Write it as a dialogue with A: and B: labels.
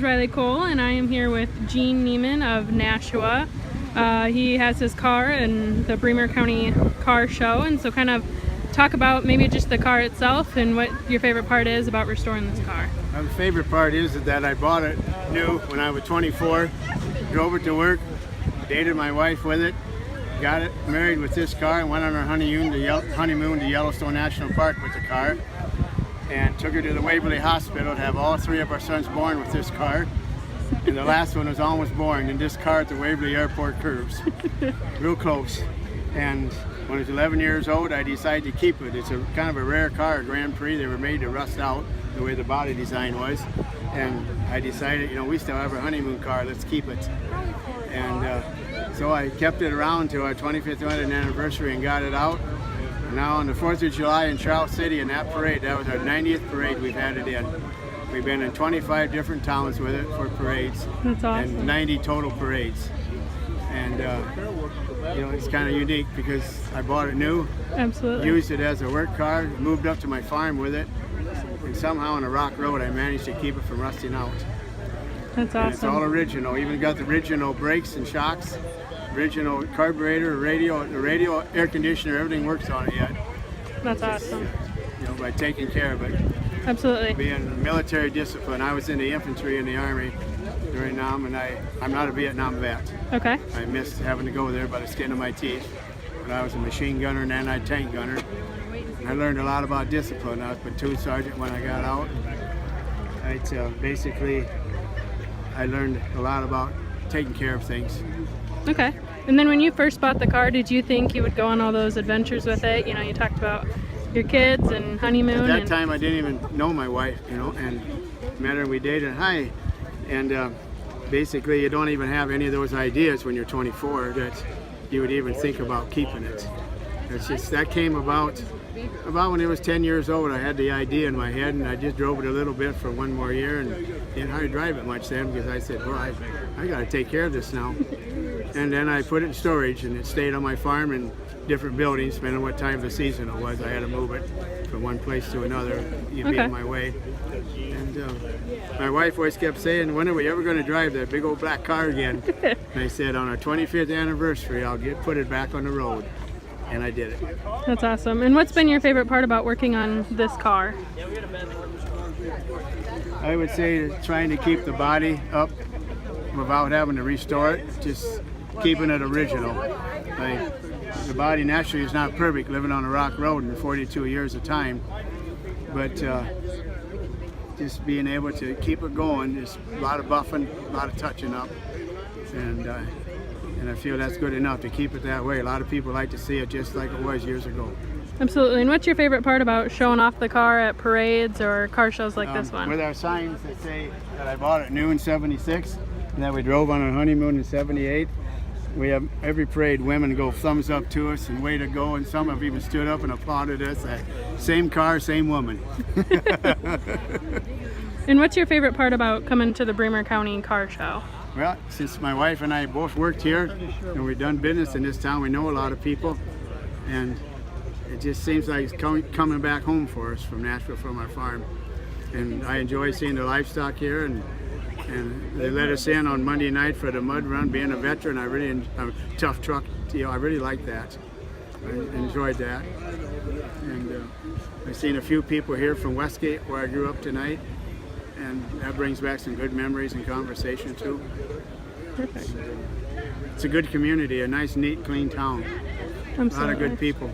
A: Riley Cole, and I am here with Nieman of Nashua. He has his car in the Bremer County Car Show, and so kind of talk about maybe just the car itself and what your favorite part is about restoring this car.
B: My favorite part is that I bought it new when I was 24, drove it to work, dated my wife with it, got it married with this car, and went on our honeymoon to Yellowstone National Park with the car, and took her to the Waverly Hospital to have all three of our sons born with this car. And the last one was almost born in this car at the Waverly Airport curves, real close. And when I was 11 years old, I decided to keep it. It's a kind of a rare car, a Grand Prix. They were made to rust out the way the body design was. And I decided, we still have our honeymoon car, let's keep it. And so I kept it around to our 25th wedding anniversary and got it out. And now on the 4th of July in Charles City in that parade, that was our 90th parade we've had it in. We've been in 25 different towns with it for parades.
A: That's awesome.
B: And 90 total parades. And it's kind of unique because I bought it new.
A: Absolutely.
B: Used it as a work car, moved up to my farm with it, and somehow on a rock road I managed to keep it from rusting out.
A: That's awesome.
B: And it's all original. Even got the original brakes and shocks, original carburetor, the radio, air conditioner, everything works on it yet.
A: That's awesome.
B: By taking care of it.
A: Absolutely.
B: Being military discipline. I was in the infantry in the Army during Nam, and I'm not a Vietnam vet.
A: Okay.
B: I missed having to go there by the skin of my teeth. But I was a machine gunner and anti-tank gunner. And I learned a lot about discipline. I was platoon sergeant when I got out. Basically, I learned a lot about taking care of things.
A: Okay. And then when you first bought the car, did you think you would go on all those adventures with it? You talked about your kids and honeymoon.
B: At that time, I didn't even know my wife, and met her and we dated. Hi. And basically, you don't even have any of those ideas when you're 24 that you would even think about keeping it. It's just, that came about when I was 10 years old. I had the idea in my head, and I just drove it a little bit for one more year, and didn't hardly drive it much then because I said, well, I got to take care of this now. And then I put it in storage, and it stayed on my farm in different buildings, depending on what time of the season it was. I had to move it from one place to another, you'd be in my way. And my wife always kept saying, when are we ever going to drive that big old black car again? And I said, on our 25th anniversary, I'll put it back on the road. And I did it.
A: That's awesome. And what's been your favorite part about working on this car?
B: I would say trying to keep the body up without having to restore it, just keeping it original. The body naturally is not perfect, living on a rock road in 42 years of time, but just being able to keep it going, there's a lot of buffing, a lot of touching up, and I feel that's good enough to keep it that way. A lot of people like to see it just like it was years ago.
A: Absolutely. And what's your favorite part about showing off the car at parades or car shows like this one?
B: With our signs that say that I bought it new in '76 and that we drove on our honeymoon in '78. We have every parade, women go thumbs up to us and way to go, and some have even stood up and applauded us. Same car, same woman.
A: And what's your favorite part about coming to the Bremer County Car Show?
B: Well, since my wife and I both worked here and we've done business in this town, we know a lot of people, and it just seems like it's coming back home for us from Nashua, from our farm. And I enjoy seeing the livestock here, and they let us in on Monday night for the mud run. Being a veteran, I'm a tough truck, I really like that. I enjoyed that. And I've seen a few people here from Westgate, where I grew up tonight, and that brings back some good memories and conversation too.
A: Perfect.
B: It's a good community, a nice, neat, clean town.
A: Absolutely.
B: A lot of good people.